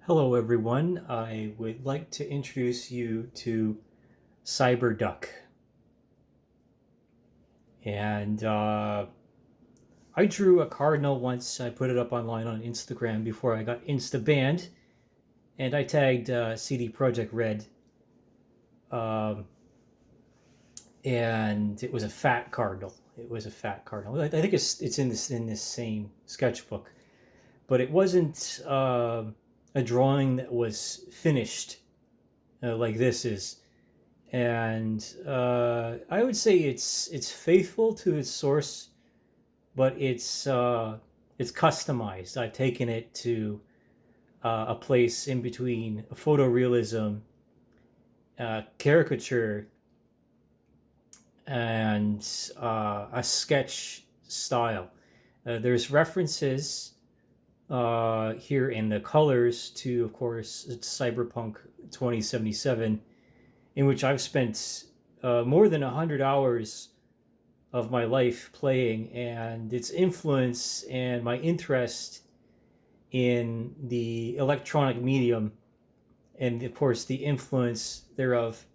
Hello, everyone. I would like to introduce you to Cyberduck. And I drew a cardinal once. I put it up online on Instagram before I got insta banned. And I tagged CD Projekt Red. Um, and it was a fat cardinal. It was a fat cardinal. I think it's in this same sketchbook. But it wasn't a drawing that was finished like this is. And I would say it's faithful to its source, but it's customized. I've taken it to a place in between photorealism, caricature, and a sketch style. There's references here in the colors to, of course, it's Cyberpunk 2077, in which I've spent more than 100 hours of my life playing, and its influence and my interest in the electronic medium, and of course the influence thereof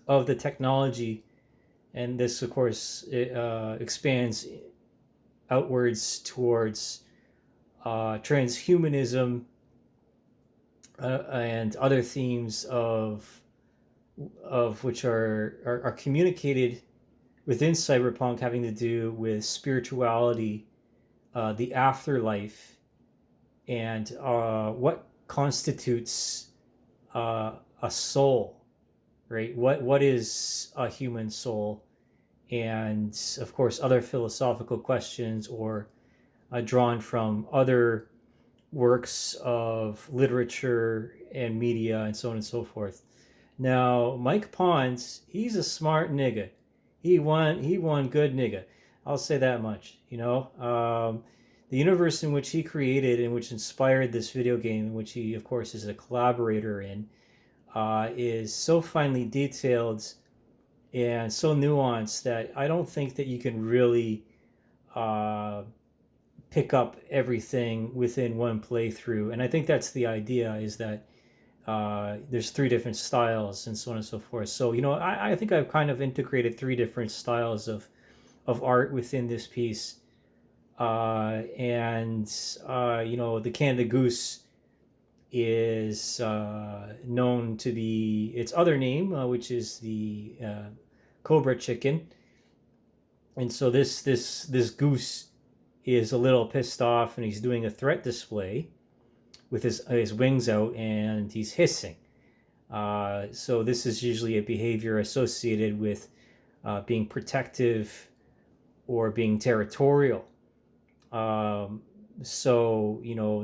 of the technology. And this, of course, expands outwards towards transhumanism and other themes of which are communicated within cyberpunk, having to do with spirituality, the afterlife, and what constitutes a soul, right? What is a human soul? And of course, other philosophical questions, or drawn from other works of literature and media, and so on and so forth. Now, Mike Pons, he's a smart nigga. He won good nigga. I'll say that much. The universe in which he created and which inspired this video game, in which he, of course, is a collaborator in, is so finely detailed and so nuanced that I don't think that you can really uh, pick up everything within one playthrough. And I think that's the idea, is that there's three different styles and so on and so forth. So, I think I've kind of integrated three different styles of art within this piece. And, the Canada Goose is known to be its other name, which is the Cobra Chicken. And so this goose is a little pissed off, and he's doing a threat display with his wings out, and he's hissing. So this is usually a behavior associated with being protective or being territorial. So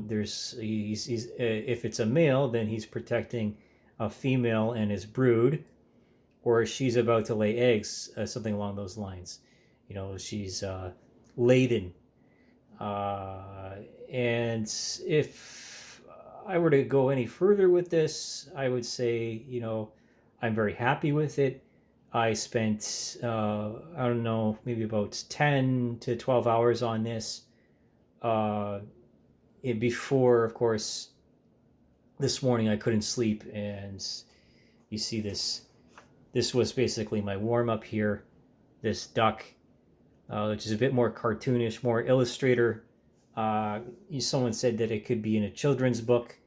there's he's if it's a male, then he's protecting a female and his brood, or she's about to lay eggs, something along those lines. She's laden. And if I were to go any further with this, I would say, I'm very happy with it. I spent, I don't know, maybe about 10 to 12 hours on this. Before, of course, this morning I couldn't sleep, and you see this. This was basically my warm up here. This duck, which is a bit more cartoonish, more illustrator. Someone said that it could be in a children's book.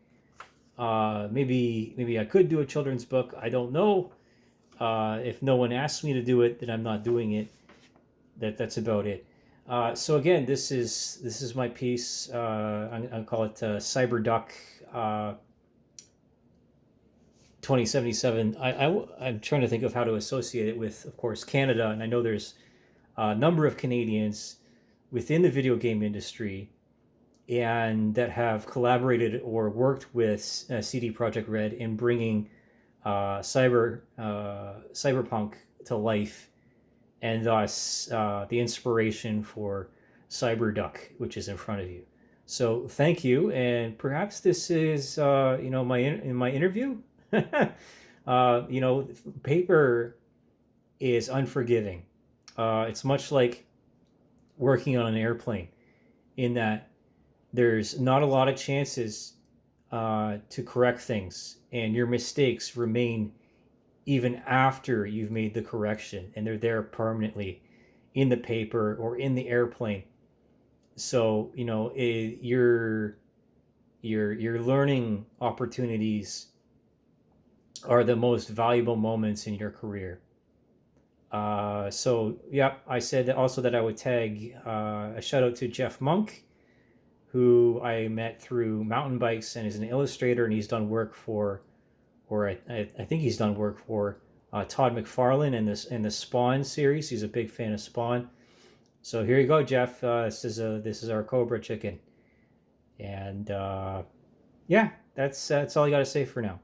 Maybe I could do a children's book. I don't know. If no one asks me to do it, then I'm not doing it. That's about it. So again, this is my piece. I'll call it Cyberduck 2077. I'm trying to think of how to associate it with, of course, Canada, and I know there's a number of Canadians within the video game industry and that have collaborated or worked with CD Projekt Red in bringing cyberpunk to life, and thus the inspiration for Cyberduck, which is in front of you. So thank you, and perhaps this is my interview. Paper is unforgiving. It's much like working on an airplane, in that there's not a lot of chances to correct things, and your mistakes remain even after you've made the correction, and they're there permanently in the paper or in the airplane. So your learning opportunities are the most valuable moments in your career. So yeah, I said also that I would tag a shout out to Jeff Monk, who I met through mountain bikes and is an illustrator, and he's done work for, or I think he's done work for Todd McFarlane in the Spawn series. He's a big fan of Spawn. So here you go, Jeff. This is our Cobra chicken, and yeah, that's all I got to say for now.